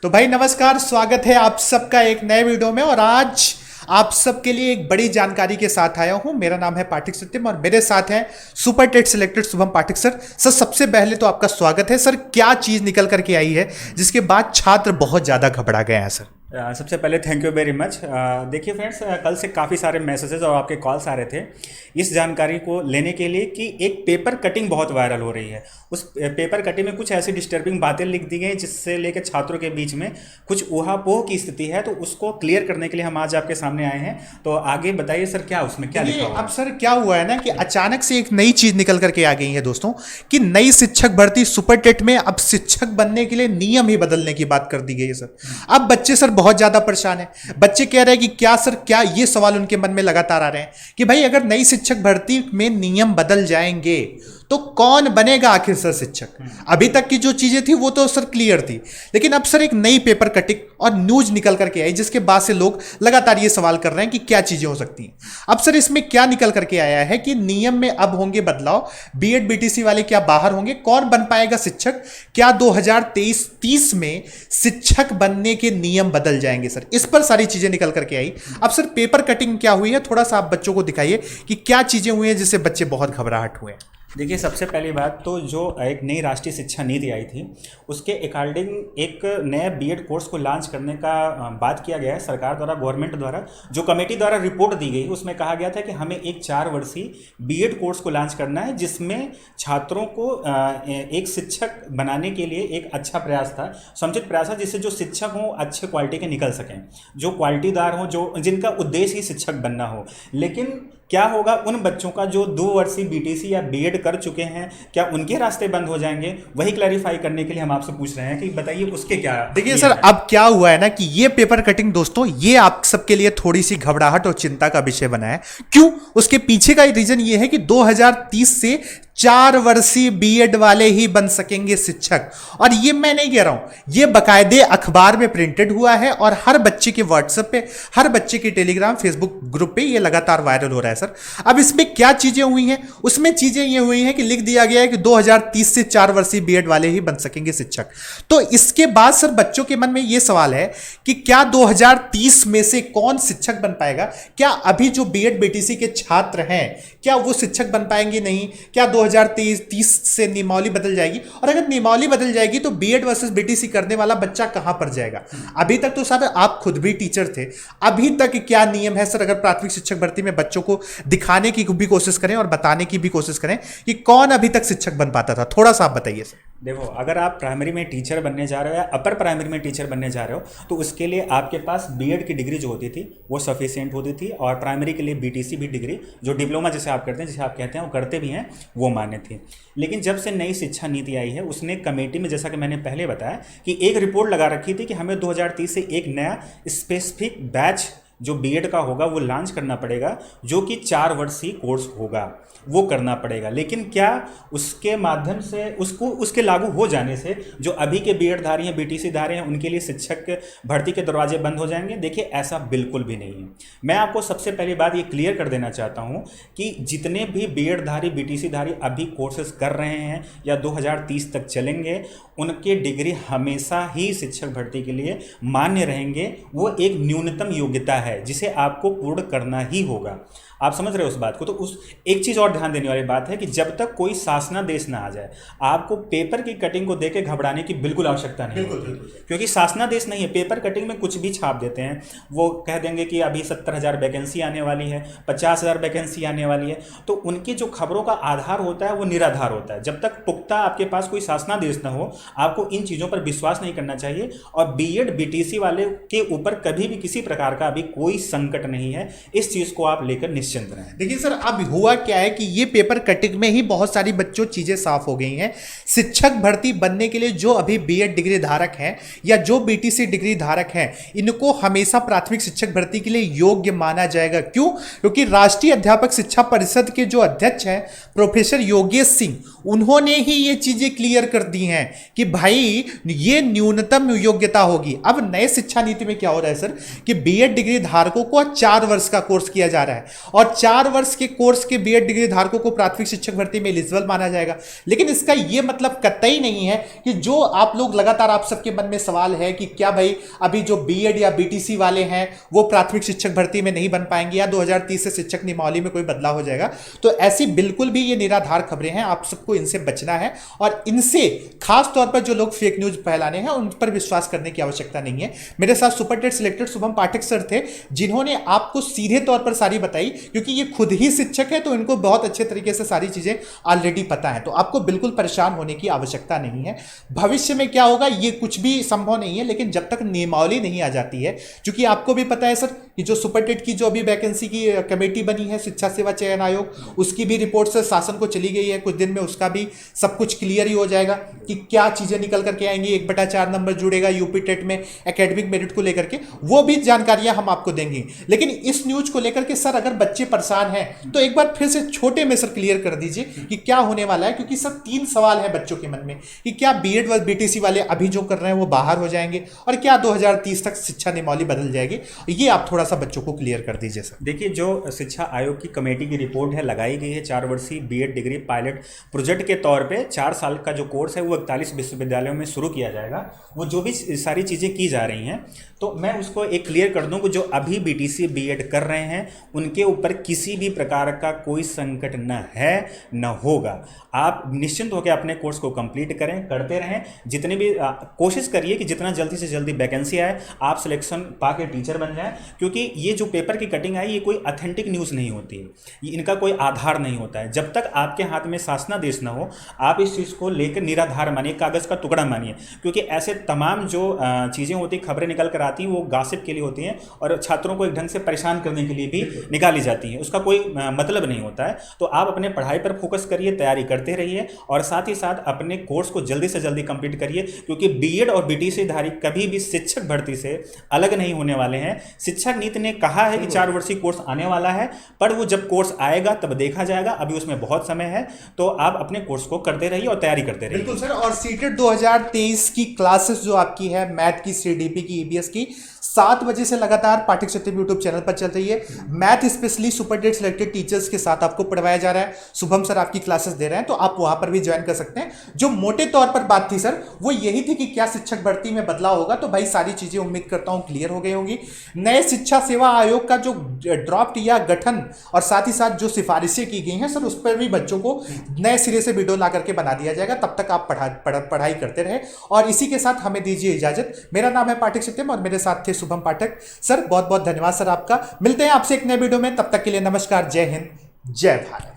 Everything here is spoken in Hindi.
तो भाई नमस्कार, स्वागत है आप सबका एक नए वीडियो में। और आज आप सबके लिए एक बड़ी जानकारी के साथ आया हूं। मेरा नाम है पाठक सत्यम और मेरे साथ हैं सुपर टेट सिलेक्टेड शुभम पाठक सर। सबसे पहले तो आपका स्वागत है सर। क्या चीज निकल करके आई है जिसके बाद छात्र बहुत ज्यादा घबरा गए हैं सर? सबसे पहले थैंक यू वेरी मच। देखिए फ्रेंड्स, कल से काफ़ी सारे मैसेजेस और आपके कॉल्स आ रहे थे इस जानकारी को लेने के लिए कि एक पेपर कटिंग बहुत वायरल हो रही है। उस पेपर कटिंग में कुछ ऐसी डिस्टर्बिंग बातें लिख दी गई जिससे लेकर छात्रों के बीच में कुछ ऊहापोह की स्थिति है। तो उसको क्लियर करने के लिए हम आज आपके सामने आए हैं। तो आगे बताइए सर, क्या उसमें क्या लिखा हुआ है? अब सर क्या हुआ है ना कि अचानक से एक नई चीज निकल करके आ गई है दोस्तों, कि नई शिक्षक भर्ती सुपर टेट में अब शिक्षक बनने के लिए नियम ही बदलने की बात कर दी गई है सर। अब बच्चे सर बहुत ज्यादा परेशान है। बच्चे कह रहे हैं कि क्या सर, क्या ये सवाल उनके मन में लगातार आ रहे हैं कि भाई अगर नई शिक्षक भर्ती में नियम बदल जाएंगे तो कौन बनेगा आखिर सर शिक्षक? अभी तक की जो चीजें थी वो तो सर क्लियर थी, लेकिन अब सर एक नई पेपर कटिंग और न्यूज निकल करके आई जिसके बाद से लोग लगातार ये सवाल कर रहे हैं कि क्या चीजें हो सकती हैं। अब सर इसमें क्या निकल करके आया है कि नियम में अब होंगे बदलाव। बीएड बीटीसी वाले क्या बाहर होंगे? कौन बन पाएगा शिक्षक? क्या 2023-30 में शिक्षक बनने के नियम बदल जाएंगे सर? इस पर सारी चीजें निकल करके आई। अब सर पेपर कटिंग क्या हुई है, थोड़ा सा आप बच्चों को दिखाइए कि क्या चीजें हुई हैं जिससे बच्चे बहुत घबराहट हुए हैं। देखिए, सबसे पहली बात तो जो एक नई राष्ट्रीय शिक्षा नीति आई थी उसके अकॉर्डिंग एक नए बीएड कोर्स को लॉन्च करने का बात किया गया है सरकार द्वारा, गवर्नमेंट द्वारा। जो कमेटी द्वारा रिपोर्ट दी गई उसमें कहा गया था कि हमें एक 4 वर्षीय बीएड कोर्स को लॉन्च करना है जिसमें छात्रों को एक शिक्षक बनाने के लिए एक अच्छा प्रयास था, समुचित प्रयास था, जिससे जो शिक्षक हों अच्छे क्वालिटी के निकल सकें, जो क्वालिटीदार हों, जो जिनका उद्देश्य ही शिक्षक बनना हो। लेकिन क्या होगा उन बच्चों का जो 2 वर्षीय बीटीसी या बीएड कर चुके हैं, क्या उनके रास्ते बंद हो जाएंगे? वही क्लैरिफाई करने के लिए हम आपसे पूछ रहे हैं कि बताइए उसके क्या। देखिए सर, अब क्या हुआ है ना कि ये पेपर कटिंग दोस्तों, ये आप सबके लिए थोड़ी सी घबराहट और चिंता का विषय बना है। क्यों? उसके पीछे का रीजन ये है कि 2030 से 4 वर्षीय बीएड वाले ही बन सकेंगे शिक्षक। और ये मैं नहीं कह रहा हूं, ये बकायदे अखबार में प्रिंटेड हुआ है और हर बच्चे के व्हाट्सएप पे, हर बच्चे के टेलीग्राम फेसबुक ग्रुप पे ये लगातार वायरल हो रहा है सर। अब इसमें क्या चीजें हुई हैं? उसमें चीजें ये हुई हैं कि लिख दिया गया है कि 2030 से 4 वर्षीय बीएड वाले ही बन सकेंगे शिक्षक। तो इसके बाद सर बच्चों के मन में ये सवाल है कि क्या 2030 में से कौन शिक्षक बन पाएगा? क्या अभी जो बीएड बीटीसी के छात्र हैं क्या वो शिक्षक बन पाएंगे? नहीं। क्या 2030 से नियमावली बदल जाएगी? और अगर नियमावली बदल जाएगी तो बीएड वर्सेस बीटीसी करने वाला बच्चा कहां पर जाएगा? अभी तक तो सर आप खुद भी टीचर थे, अभी तक क्या नियम है सर? अगर प्राथमिक शिक्षक भर्ती में बच्चों को दिखाने की भी कोशिश करें और बताने की भी कोशिश करें कि कौन अभी तक शिक्षक बन पाता था, थोड़ा सा आप बताइए सर। देखो, अगर आप प्राइमरी में टीचर बनने जा रहे हो या अपर प्राइमरी में टीचर बनने जा रहे हो तो उसके लिए आपके पास बीएड की डिग्री जो होती थी वो सफिशिएंट होती थी, और प्राइमरी के लिए बीटीसी भी डिग्री, जो डिप्लोमा जिसे आप करते हैं, जिसे आप कहते हैं वो करते भी हैं, वो मान्य थी। लेकिन जब से नई शिक्षा नीति आई है उसने कमेटी में, जैसा कि मैंने पहले बताया, कि एक रिपोर्ट लगा रखी थी कि हमें 2030 से एक नया स्पेसिफिक बैच जो बीएड का होगा वो लॉन्च करना पड़ेगा, जो कि 4 वर्षीय कोर्स होगा, वो करना पड़ेगा। लेकिन क्या उसके माध्यम से उसके लागू हो जाने से जो अभी के बीएड धारी हैं, बीटीसी धारी हैं, उनके लिए शिक्षक भर्ती के दरवाजे बंद हो जाएंगे? देखिए, ऐसा बिल्कुल भी नहीं है। मैं आपको सबसे पहली बात ये क्लियर कर देना चाहता हूँ कि जितने भी बीएड धारी, बीटीसी धारी अभी कोर्सेज कर रहे हैं या 2030 तक चलेंगे, उनके डिग्री हमेशा ही शिक्षक भर्ती के लिए मान्य रहेंगे। वो एक न्यूनतम योग्यता है जिसे आपको पूर्ण करना ही होगा। आप समझ रहे हो उस बात को? तो उस एक चीज़ और ध्यान देने वाली बात है कि जब तक कोई शासनादेश ना आ जाए, आपको पेपर की कटिंग को देकर घबराने की बिल्कुल आवश्यकता नहीं है, क्योंकि शासनादेश नहीं है। पेपर कटिंग में कुछ भी छाप देते हैं, वो कह देंगे कि अभी 70,000 वैकेंसी आने वाली है, 50,000 वैकेंसी आने वाली है, तो उनकी जो खबरों का आधार होता है वो निराधार होता है। जब तक पुख्ता आपके पास कोई शासनादेश ना हो, आपको इन चीज़ों पर विश्वास नहीं करना चाहिए। और बीएड बीटीसी वाले के ऊपर कभी भी किसी प्रकार का अभी कोई संकट नहीं है, इस चीज़ को आप लेकर निश्चिंत रहें। देखिए सर, अब हुआ क्या है कि ये पेपर कटिंग में ही बहुत सारी बच्चों चीजें साफ हो गई हैं। शिक्षक भर्ती बनने के लिए जो अभी बीएड डिग्री धारक हैं या जो बीटीसी डिग्री धारक हैं, इनको हमेशा प्राथमिक शिक्षक भर्ती के लिए योग्य माना जाएगा। क्यों? क्योंकि राष्ट्रीय अध्यापक शिक्षा परिषद के जो अध्यक्ष हैं प्रोफेसर योगेश सिंह, उन्होंने ही ये चीजें क्लियर कर दी हैं कि भाई ये न्यूनतम योग्यता होगी। अब नए शिक्षा नीति में क्या हो रहा है सर कि बीएड डिग्री धारकों को 4 वर्ष का कोर्स किया जा रहा है और 4 वर्ष के कोर्स के बीएड डिग्री धारकों को प्राथमिक शिक्षक भर्ती में एलिजिबल माना जाएगा। लेकिन इसका यह मतलब कतई नहीं है कि जो आप लोग लगातार आप सबके मन में सवाल है कि क्या भाई अभी जो बीएड या बीटीसी वाले हैं वो प्राथमिक शिक्षक भर्ती में नहीं बन पाएंगे या 2030 से शिक्षक नियमावली में कोई बदलाव हो जाएगा, तो ऐसी बिल्कुल भी ये निराधार खबरें हैं। आप सबको इनसे बचना है और इनसे खास तौर पर जो लोग फेक न्यूज फैलाने हैं उन पर विश्वास करने की आवश्यकता नहीं है। मेरे साथ सुपर टेट सिलेक्टेड शुभम पाठक सर थे जिन्होंने आपको सीधे तौर पर सारी बताई, क्योंकि ये खुद ही शिक्षक है तो इनको बहुत अच्छे तरीके से सारी चीजें ऑलरेडी पता है। तो आपको बिल्कुल परेशान होने की आवश्यकता नहीं है। भविष्य में क्या होगा ये कुछ भी संभव नहीं है, लेकिन जब तक नियमावली नहीं आ जाती है, क्योंकि आपको भी पता है सर कि जो सुपर टेट की जो अभी वैकेंसी की कमेटी बनी है शिक्षा सेवा चयन आयोग, उसकी भी रिपोर्ट से शासन को चली गई है। कुछ दिन में उसका भी सब कुछ क्लियर ही हो जाएगा कि क्या चीजें निकल करके आएंगी। 1/4 नंबर जुड़ेगा यूपी टेट में एकेडमिक मेरिट को लेकर के, वो भी जानकारियां हम आपको देंगे। लेकिन इस न्यूज को लेकर के सर अगर बच्चे परेशान हैं तो एक बार फिर से छोटे में सर क्लियर कर दीजिए कि क्या होने वाला है, क्योंकि सर 3 सवाल है बच्चों के मन में कि क्या बीएड व बीटीसी वाले अभी जो कर रहे हैं वो बाहर हो जाएंगे और क्या 2030 तक शिक्षा नियमावली बदल जाएगी। ये आप थोड़ा सा बच्चों को क्लियर कर दीजिए सर। देखिए, जो शिक्षा आयोग की कमेटी की रिपोर्ट है लगाई गई है 4 वर्षीय बीएड डिग्री पायलट प्रोजेक्ट के तौर पे 4 साल का जो कोर्स है वो 41 विश्वविद्यालयों में शुरू किया जाएगा। वो जो भी सारी चीज़ें की जा रही हैं, तो मैं उसको एक क्लियर कर दूं कि जो अभी बीटीसी बीएड कर रहे हैं उनके ऊपर किसी भी प्रकार का कोई संकट न है न होगा। आप निश्चिंत होकर अपने कोर्स को कंप्लीट करें, करते रहें। जितने भी कोशिश करिए कि जितना जल्दी से जल्दी वैकेंसी आए आप सिलेक्शन पा के टीचर बन जाएं, क्योंकि ये जो पेपर की कटिंग आई ये कोई ऑथेंटिक न्यूज़ नहीं होती है, इनका कोई आधार नहीं होता है। जब तक आपके हाथ में शासनादेश न हो आप इस चीज़ को लेकर निराधार मानिए, कागज़ का टुकड़ा मानिए, क्योंकि ऐसे तमाम जो चीज़ें होती, खबरें निकल कर आती हैं वो गासिप के लिए होती हैं और छात्रों को एक ढंग से परेशान करने के लिए भी निकाली जाती हैं। उसका कोई मतलब नहीं होता है। तो आप अपने पढ़ाई पर फोकस करिए, तैयारी करते रहिए और साथ ही साथ अपने कोर्स को जल्दी से जल्दी कंप्लीट करिए, क्योंकि बीएड और बीटीसी धारी कभी भी शिक्षक भर्ती से अलग नहीं होने वाले हैं। शिक्षा नीति ने कहा है कि 4 वर्षीय कोर्स आने वाला है, पर वो जब कोर्स आएगा तब देखा जाएगा, अभी उसमें बहुत समय है। तो आप अपने कोर्स को करते रहिए और तैयारी करते रहिए। बिल्कुल सर। और सीटेट 2023 की क्लासेस जो आपकी है मैथ की, सीडीपी की, ईबीएस की 7 बजे से लगातार पाठक सत्यम यूट्यूब चैनल पर चल रही है। Math specially super TET selected teachers के साथ आपको पढ़वाया जा रहा है। शुभम सर आपकी क्लासेस दे रहे हैं, तो आप वहां पर भी ज्वाइन कर सकते हैं। जो मोटे तौर पर बात थी सर वो यही थी कि क्या शिक्षक भर्ती में बदलाव होगा, तो भाई सारी चीजें उम्मीद करता हूं क्लियर हो गई होंगी। नए शिक्षा सेवा आयोग का जो ड्राफ्ट या गठन और साथ ही साथ जो सिफारिशें की गई हैं सर उस पर भी बच्चों को नए सिरे से वीडियो ला करके बना दिया जाएगा। तब तक आप पढ़ाई करते रहे और इसी के साथ हमें दीजिए इजाजत। मेरा नाम है पाठक सत्यम और मेरे साथ थे शुभम पाठक सर। बहुत बहुत धन्यवाद सर आपका। मिलते हैं आपसे एक नए वीडियो में, तब तक के लिए नमस्कार, जय हिंद, जय भारत।